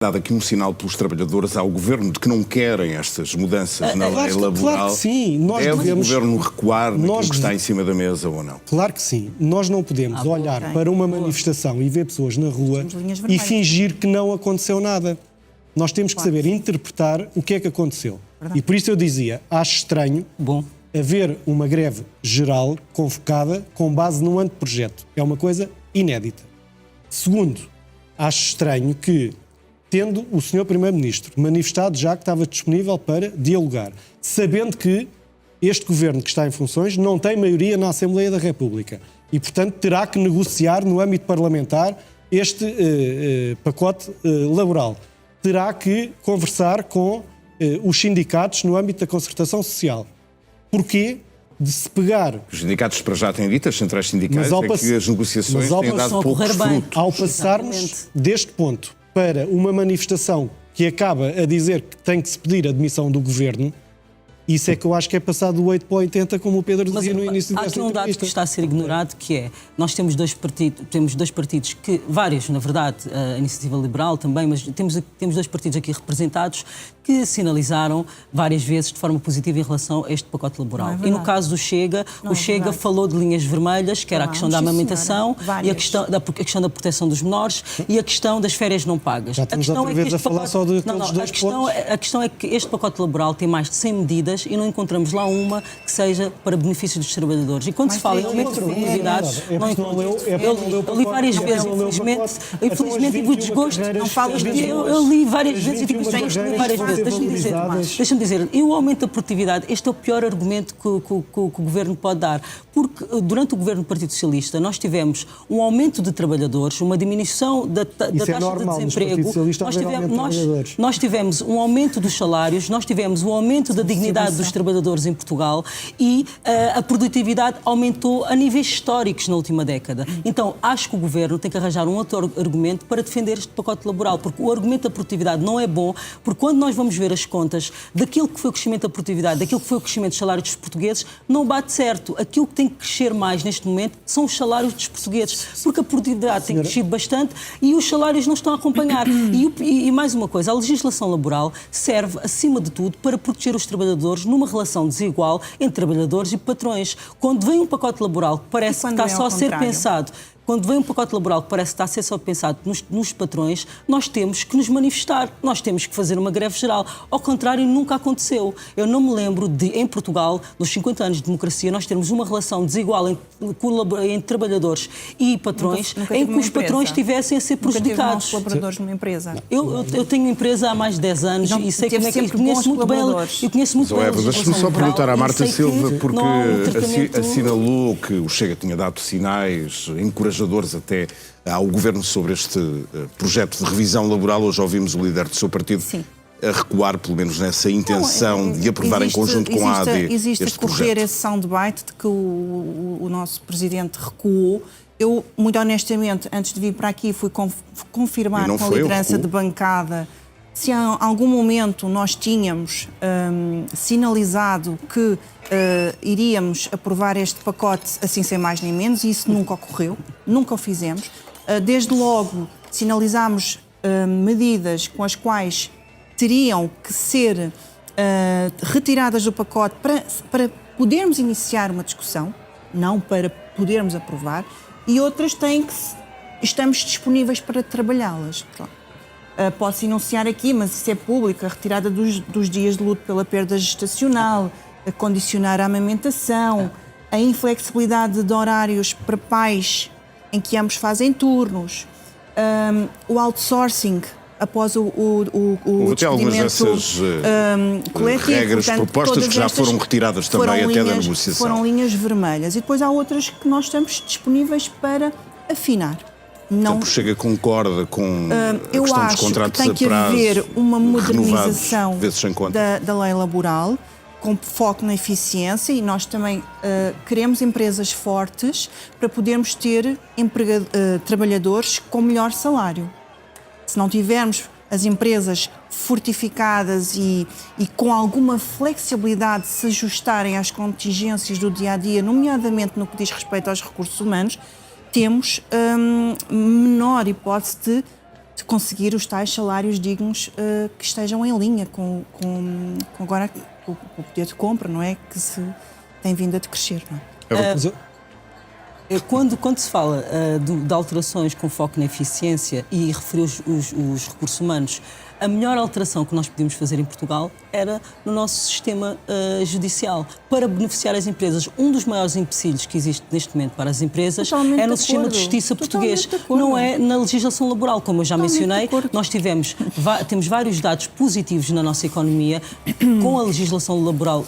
dado aqui um sinal pelos trabalhadores ao Governo de que não querem estas mudanças na lei laboral. Claro que sim. Nós deve devemos, o Governo recuar naquilo que está em cima da mesa ou não? Claro que sim. Nós não podemos olhar para uma manifestação e ver pessoas na rua e fingir que não aconteceu nada. Nós temos que saber interpretar o que é que aconteceu. E por isso eu dizia, acho estranho haver uma greve geral convocada com base num anteprojeto. É uma coisa inédita. Segundo, acho estranho que, tendo o Sr. Primeiro-Ministro manifestado já que estava disponível para dialogar, sabendo que este Governo que está em funções não tem maioria na Assembleia da República e, portanto, terá que negociar no âmbito parlamentar este pacote laboral. Terá que conversar com os sindicatos no âmbito da concertação social. Porquê? De se pegar... Os sindicatos para já têm dito, as centrais sindicais, que as negociações têm dado pouco fruto. Ao passarmos deste ponto para uma manifestação que acaba a dizer que tem que se pedir a demissão do Governo, isso é que eu acho que é passado do 8 para o 80, como o Pedro dizia no início desta entrevista. Há aqui um dado que está a ser ignorado, que é, nós temos dois partidos que, vários, na verdade, a Iniciativa Liberal também, mas temos dois partidos aqui representados que sinalizaram várias vezes de forma positiva em relação a este pacote laboral. E no caso do Chega, o Chega falou de linhas vermelhas, que era a questão da amamentação, e a questão da proteção dos menores e a questão das férias não pagas. Já estamos outra vez a falar só de todos os dois pontos. A questão é que este pacote laboral tem mais de 100 medidas e não encontramos lá uma que seja para benefício dos trabalhadores. E quando se fala em aumento de produtividade, eu li várias vezes, infelizmente tive o desgosto, eu li várias vezes e tive o desgosto de várias vezes. Deixa-me dizer, e o aumento da produtividade, este é o pior argumento que o Governo pode dar, porque durante o Governo do Partido Socialista nós tivemos um aumento de trabalhadores, uma diminuição da taxa de desemprego, nós tivemos um aumento dos salários, nós tivemos um aumento da dignidade dos trabalhadores em Portugal e a produtividade aumentou a níveis históricos na última década. Então, acho que o Governo tem que arranjar um outro argumento para defender este pacote laboral, porque o argumento da produtividade não é bom, porque quando nós vamos ver as contas daquilo que foi o crescimento da produtividade, daquilo que foi o crescimento dos salários dos portugueses, não bate certo. Aquilo que tem que crescer mais neste momento são os salários dos portugueses, porque a produtividade tem crescido bastante e os salários não estão a acompanhar. E mais uma coisa, a legislação laboral serve, acima de tudo, para proteger os trabalhadores numa relação desigual entre trabalhadores e patrões. Quando vem um pacote laboral que parece que está só a ser pensado... Quando vem um pacote laboral que parece estar a ser só pensado nos patrões, nós temos que nos manifestar, nós temos que fazer uma greve geral. Ao contrário, nunca aconteceu. Eu não me lembro de, em Portugal, nos 50 anos de democracia, nós termos uma relação desigual entre trabalhadores e patrões, em que os patrões estivessem a ser prejudicados. Colaboradores numa empresa. Eu tenho empresa há mais de 10 anos e sei como é que conheço muito bem. Eu conheço muito bem a legislação Deixa-me só perguntar à Marta Silva, porque tratamento... assinalou que o Chega tinha dado sinais encorajadores até ao Governo sobre este projeto de revisão laboral. Hoje ouvimos o líder do seu partido a recuar, pelo menos nessa intenção de aprovar em conjunto com a AD existe este a correr projeto. Esse soundbite de que o nosso Presidente recuou. Eu, muito honestamente, antes de vir para aqui, fui confirmar com a liderança de bancada se em algum momento nós tínhamos sinalizado que iríamos aprovar este pacote assim sem mais nem menos, e isso nunca ocorreu, nunca o fizemos. Desde logo sinalizámos medidas com as quais teriam que ser retiradas do pacote para podermos iniciar uma discussão, não para podermos aprovar, e outras estamos disponíveis para trabalhá-las. Posso enunciar aqui, mas isso é público, a retirada dos dias de luto pela perda gestacional, a condicionar a amamentação, a inflexibilidade de horários para pais em que ambos fazem turnos, o outsourcing após o despedimento coletivo. Regras, portanto, propostas que já foram retiradas também até da negociação. Foram linhas vermelhas. E depois há outras que nós estamos disponíveis para afinar. Não, Chega concorda com a questão dos contratos a prazo. Eu acho que tem que haver uma modernização da lei laboral com foco na eficiência, e nós também queremos empresas fortes para podermos ter trabalhadores com melhor salário. Se não tivermos as empresas fortificadas e com alguma flexibilidade de se ajustarem às contingências do dia-a-dia, nomeadamente no que diz respeito aos recursos humanos, temos menor hipótese de conseguir os tais salários dignos que estejam em linha com agora o poder de compra, não é? Que se tem vindo a decrescer, não é? Quando se fala de alterações com foco na eficiência e referiu os recursos humanos, a melhor alteração que nós podíamos fazer em Portugal era no nosso sistema judicial, para beneficiar as empresas. Um dos maiores empecilhos que existe neste momento para as empresas é no sistema de justiça português, não é na legislação laboral. Como eu já mencionei, nós temos vários dados positivos na nossa economia com a legislação laboral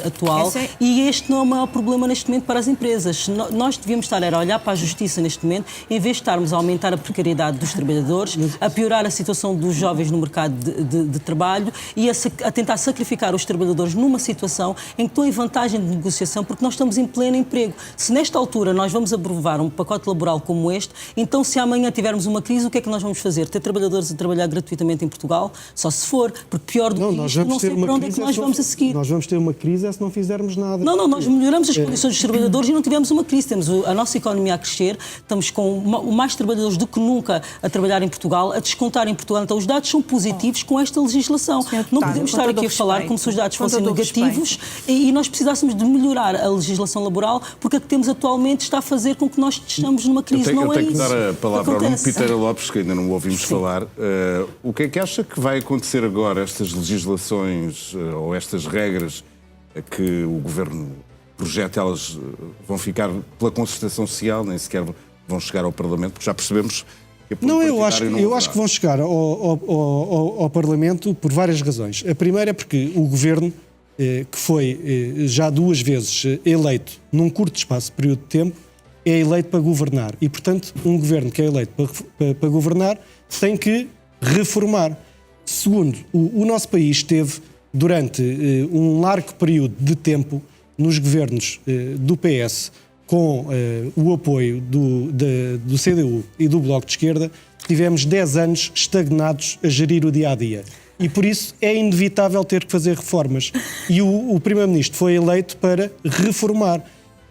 atual e este não é o maior problema neste momento para as empresas. Nós devíamos estar a olhar para a justiça neste momento, em vez de estarmos a aumentar a precariedade dos trabalhadores, a piorar a situação dos jovens no mercado de trabalho e a tentar sacrificar os trabalhadores numa situação em que estão em vantagem de negociação, porque nós estamos em pleno emprego. Se nesta altura nós vamos aprovar um pacote laboral como este, então se amanhã tivermos uma crise, o que é que nós vamos fazer? Ter trabalhadores a trabalhar gratuitamente em Portugal? Só se for, porque pior do que isto, não sei para onde é que nós vamos a seguir. Nós vamos ter uma crise se não fizermos nada. Não, nós melhoramos as condições dos trabalhadores e não tivemos uma crise. Temos a nossa economia a crescer, estamos com mais trabalhadores do que nunca a trabalhar em Portugal, a descontar em Portugal. Então os dados são positivos com esta legislação. Não podemos estar aqui a falar como se os dados fossem negativos e nós precisássemos de melhorar a legislação laboral, porque a que temos atualmente está a fazer com que nós estejamos numa crise. Eu tenho que dar a palavra ao Nuno Piteira Lopes, que ainda não o ouvimos falar. O que é que acha que vai acontecer agora, estas legislações ou estas regras que o Governo projeta, elas vão ficar pela concertação social, nem sequer vão chegar ao Parlamento, porque já percebemos. Não, eu acho que vão chegar ao Parlamento por várias razões. A primeira é porque o Governo, que foi já 2 vezes eleito num curto espaço de período de tempo, é eleito para governar. E, portanto, um Governo que é eleito para governar tem que reformar. Segundo, o nosso país esteve, durante um largo período de tempo, nos governos do PS, com o apoio do CDU e do Bloco de Esquerda, tivemos 10 anos estagnados a gerir o dia-a-dia. E por isso é inevitável ter que fazer reformas. E o Primeiro-Ministro foi eleito para reformar.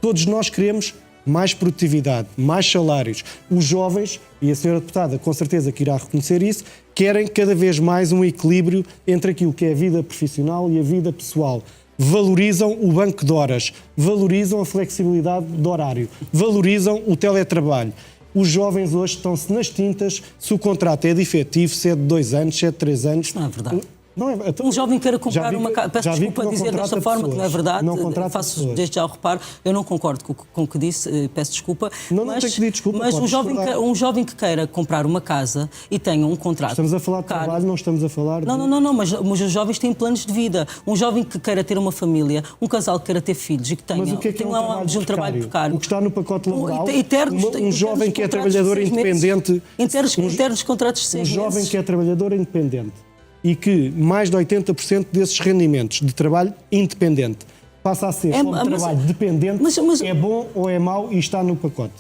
Todos nós queremos mais produtividade, mais salários. Os jovens, e a senhora deputada com certeza que irá reconhecer isso, querem cada vez mais um equilíbrio entre aquilo que é a vida profissional e a vida pessoal. Valorizam o banco de horas, valorizam a flexibilidade de horário, valorizam o teletrabalho. Os jovens hoje estão-se nas tintas se o contrato é de efetivo, se é de 2 anos, se é de 3 anos. Não é verdade. Não é, então, um jovem queira comprar uma casa. Peço desculpa dizer desta forma, que não é verdade. Faço desde já o reparo. Eu não concordo com o que disse, peço desculpa. Não tem que pedir desculpa. Mas um jovem que queira comprar uma casa e tenha um contrato. Estamos a falar de trabalho, não estamos a falar de... Não, mas os jovens têm planos de vida. Um jovem que queira ter uma família, um casal que queira ter filhos e que tenha um trabalho precário. O que está no pacote laboral, um jovem que é trabalhador independente... Internos contratos de 6 meses. Um jovem que é trabalhador independente e que mais de 80% desses rendimentos de trabalho independente passa a ser trabalho dependente, é bom ou é mau e está no pacote?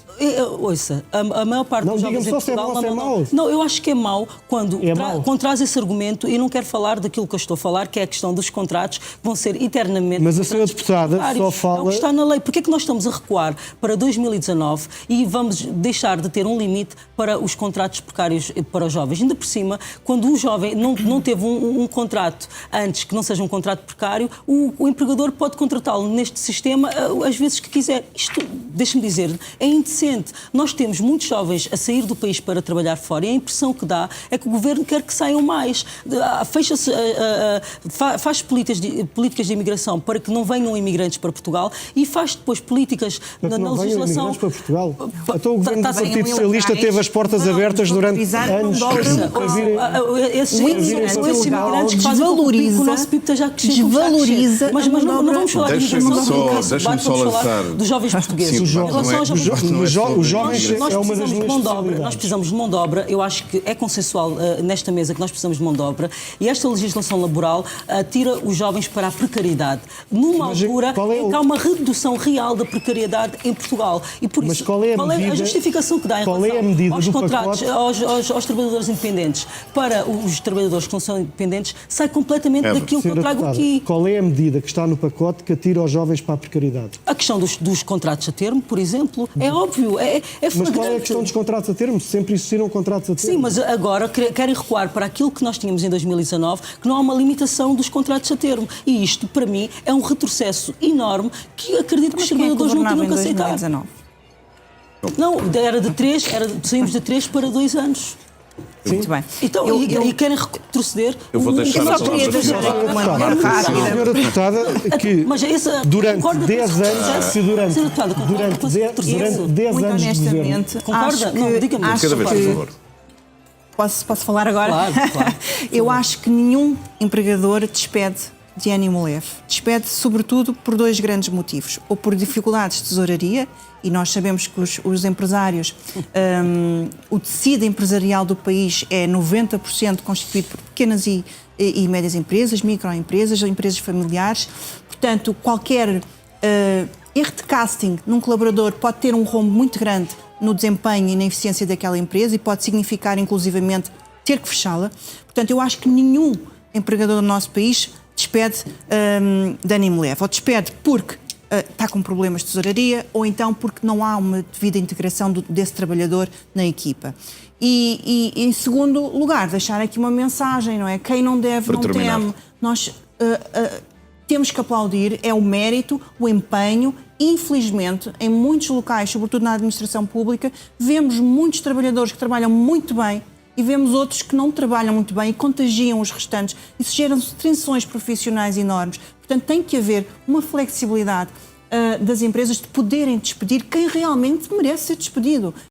Ouça, a maior parte dos jovens em Portugal... Se é mau. Não, eu acho que é mau quando traz esse argumento e não quero falar daquilo que eu estou a falar, que é a questão dos contratos que vão ser eternamente... Mas a senhora deputada só fala... Não está na lei. Porquê é que nós estamos a recuar para 2019 e vamos deixar de ter um limite para os contratos precários para os jovens? Ainda por cima, quando um jovem não teve um contrato antes que não seja um contrato precário, o empregador pode contratá-lo neste sistema às vezes que quiser. Isto, deixe-me dizer, é indecente. Nós temos muitos jovens a sair do país para trabalhar fora e a impressão que dá é que o Governo quer que saiam mais. Faz políticas de imigração para que não venham imigrantes para Portugal e faz depois políticas na legislação... para Portugal. Então o Governo do Partido Socialista teve as portas abertas durante anos. Esses imigrantes que fazem com que o nosso PIB esteja a crescer. Desvaloriza. Mas não vamos falar de Deixa-me só lançar dos jovens portugueses. Os jovens é uma das minhas especialidades. Nós precisamos de mão de obra. Eu acho que é consensual nesta mesa que nós precisamos de mão de obra e esta legislação laboral tira os jovens para a precariedade numa altura em que há uma redução real da precariedade em Portugal. E por isso, qual é a justificação que dá em relação aos contratos, aos trabalhadores independentes para os trabalhadores que não são independentes, sai completamente daquilo que eu trago aqui. Qual é a medida que está no pacote que atira os jovens para a precariedade? A questão dos contratos a termo, por exemplo, é óbvio, é flagrante. Mas qual é a questão dos contratos a termo? Sempre existiram contratos a termo. Sim, mas agora querem recuar para aquilo que nós tínhamos em 2019, que não há uma limitação dos contratos a termo. E isto, para mim, é um retrocesso enorme que acredito que os trabalhadores não tinham que aceitar. Não, saímos de 3 para 2 anos. Sim. Muito bem. Então, e querem retroceder. Eu vou deixar a palavra de a senhora deputada que durante 10 anos de governo... Concorda? Não, diga-me. Cada vez, por favor. Posso falar agora? Claro. Eu acho que nenhum empregador despede de ânimo leve. Despede sobretudo por 2 grandes motivos. Ou por dificuldades de tesouraria, e nós sabemos que os empresários, o tecido empresarial do país é 90% constituído por pequenas e médias empresas, microempresas, empresas familiares. Portanto, qualquer erro de casting num colaborador pode ter um rombo muito grande no desempenho e na eficiência daquela empresa e pode significar, inclusivamente, ter que fechá-la. Portanto, eu acho que nenhum empregador do nosso país despede de ânimo leve. Ou despede porque está com problemas de tesouraria, ou então porque não há uma devida integração desse trabalhador na equipa. E em segundo lugar, deixar aqui uma mensagem, não é? Quem não deve, não teme. Nós temos que aplaudir, é o mérito, o empenho. Infelizmente, em muitos locais, sobretudo na administração pública, vemos muitos trabalhadores que trabalham muito bem e vemos outros que não trabalham muito bem e contagiam os restantes. Isso gera tensões profissionais enormes. Portanto, tem que haver uma flexibilidade das empresas de poderem despedir quem realmente merece ser despedido.